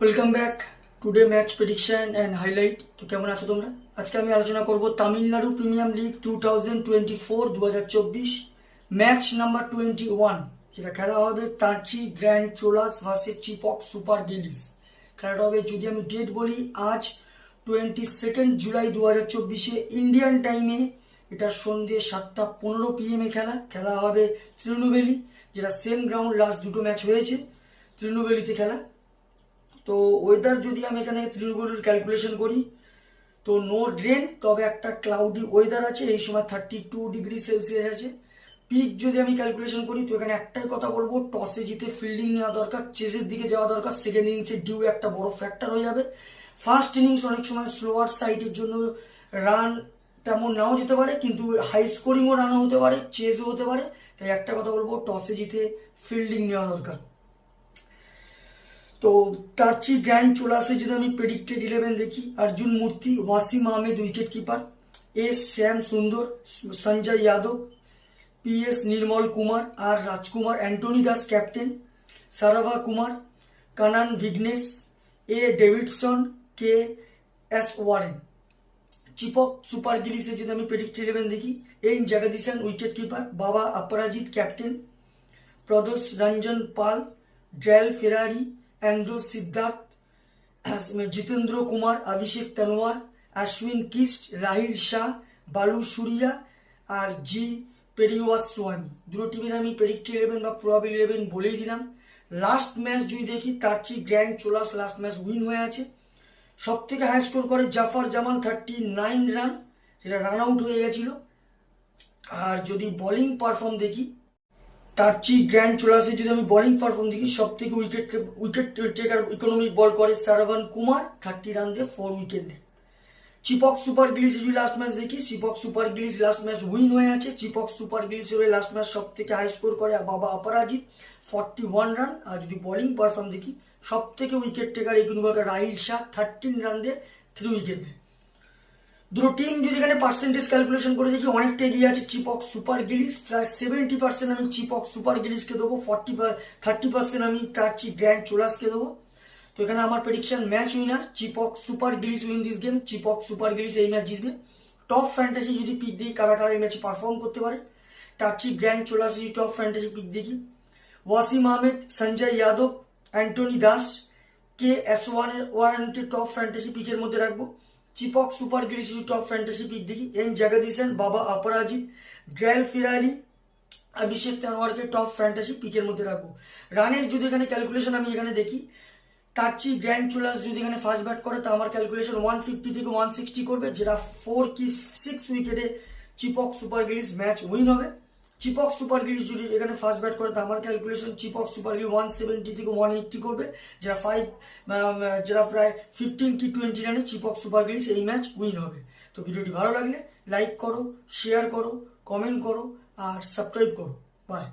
Welcome back today match prediction and highlight. তো কেমন আছো তোমরা? আজকে আমি আলোচনা করব Tamil Nadu premium league 2024-2024 match number 21, যেটা খেলা হবে তাঁচি grand Cholas versus Chipko super গিলিস। খেলাটা হবে, যদি আমি ডেট বলি, আজ 22 জুলাই 2024 ইন্ডিয়ান টাইমে। এটা সন্ধ্যে 7:15 PM খেলা হবে তৃণবেলি, যেটা সেম গ্রাউন্ড লাস্ট দুটো ম্যাচ হয়েছে তৃণবেলিতে খেলা। তো ওয়েদার যদি আমি এখানে তৃণমূলের ক্যালকুলেশন করি, তো নো রেন, তবে একটা ক্লাউডি ওয়েদার আছে, এই সময় 32°C আছে। পিচ যদি আমি ক্যালকুলেশন করি, তো এখানে একটাই কথা বলবো, টসে জিতে ফিল্ডিং নেওয়া দরকার, চেজের দিকে যাওয়া দরকার। সেকেন্ড ইনিংসে ডিউ একটা বড় ফ্যাক্টর হয়ে যাবে। ফার্স্ট ইনিংস অনেক সময় স্লোয়ার সাইডের জন্য রান তেমন নাও যেতে পারে, কিন্তু হাই স্কোরিংও রানও হতে পারে, চেজও হতে পারে। তাই একটা কথা বলবো, টসে জিতে ফিল্ডিং নেওয়া দরকার। তো তারচি গ্র্যান্ড চোলাসে যদি আমি প্রেডিক্টেড 11 দেখি, Arjun Murthy, Wasim Ahmed wicketkeeper, S Shyam Sundar, Sanjay Yadav, PS Nirmal Kumar, R Rajkumar, Antony Das captain, Saravana Kumar, Kannan Vignesh, Davidson, KS Warren. Chepauk super গিলিসে যদি আমি প্রেডিক্টেড 11 দেখি, এন জগদীশন উইকেট কিপার, বাবা অপরাজিত ক্যাপ্টেন, প্রদোষ রঞ্জন পাল, ড্রেল ফেরারি, অ্যান্ড্রো সিদ্ধার্থ, জিতেন্দ্র কুমার, অভিষেক তনওয়ার, অশ্বিন কিস্ট, রাহিল শাহ, বালু সুরিয়া, আর পেরিওয়াস্বামী। দুটো টিমের আমি প্রেডিক্টেড 11 বা প্রবাবল 11 বলেই দিলাম। লাস্ট ম্যাচ যদি দেখি, তারচি grand Cholas last match win হয়ে আছে। সব থেকে হাই স্কোর করে জাফর জামাল 39 রান, যেটা রান আউট হয়ে গেছিল। আর যদি বোলিং পারফর্ম দেখি, তারচি গ্র্যান্ড চোলাসে যদি আমি বোলিং পারফর্ম দেখি, সব থেকে উইকেট টেকার ইকোনমিক বল করে শ্রাবণ কুমার, 30 রান দিয়ে 4 উইকেট নেয়। চিপক সুপার গিলিসে যদি লাস্ট ম্যাচ দেখি, Chipko super গিলিস last match win হয়ে আছে। চিপক সুপার গিলিসের লাস্ট ম্যাচ সব থেকে হাই স্কোর করে বাবা অপরাজিত, 41 রান। আর যদি বোলিং পারফর্ম দেখি, সব থেকে wicket taker economic Rahil Shah, 13 run দিয়ে 3 উইকেট নেয়। দুটো টিম যদি এখানে পার্সেন্টেজ ক্যালকুলেশন করে দেখি, অনেকটা এগিয়ে আছে চিপক সুপার গিলিস। প্রায় 70% আমি চিপক সুপার গিলিসকে দেবো, 30% আমি তারচি গ্র্যান্ড চোলাসকে দেবো। তো এখানে আমার prediction match winner Chepauk super Gillies win this game. Chepauk super Gillies এই ম্যাচ জিতবে। টপ ফ্যান্টাসি যদি পিক দিই, কারা কারা এই ম্যাচে পারফর্ম করতে পারে, তারচি গ্র্যান্ড চোলাসে যদি টপ ফ্যান্টাসি পিক দেখি, ওয়াসিম আহমেদ, সঞ্জয় যাদব, অ্যান্টনি দাস, KS ওয়ারেনকে টপ ফ্যান্টাসি পিকের মধ্যে রাখবো। Chepauk super Gillies top fantasy pick দেখি, এন জগদীশন, বাবা অপরাজিত, ড্রেল ফেরারি, অভিষেক তনওয়ারকে টপ ফ্যান্টাসি পিকের মধ্যে রাখবো। রানের যদি এখানে ক্যালকুলেশন আমি এখানে দেখি, তারচি গ্র্যান্ড চোলাস যদি এখানে ফার্স্ট ব্যাট করে, তা আমার ক্যালকুলেশন 150 থেকে 160 করবে, যেটা 4 কি 6 উইকেটে চিপক সুপার গিলিস ম্যাচ উইন হবে। চিপক সুপার গিলিস যদি এখানে ফার্স্ট ব্যাট করে, তা আমার ক্যালকুলেশন চিপক সুপার গিলিস 170 থেকে 180 করবে, যেটা প্রায় 15 কি 20 রানে চিপক সুপার গিলিস এই ম্যাচ উইন হবে। তো ভিডিওটি ভালো লাগলে লাইক করো, শেয়ার করো, কমেন্ট করো, আর সাবস্ক্রাইব করো। বাই।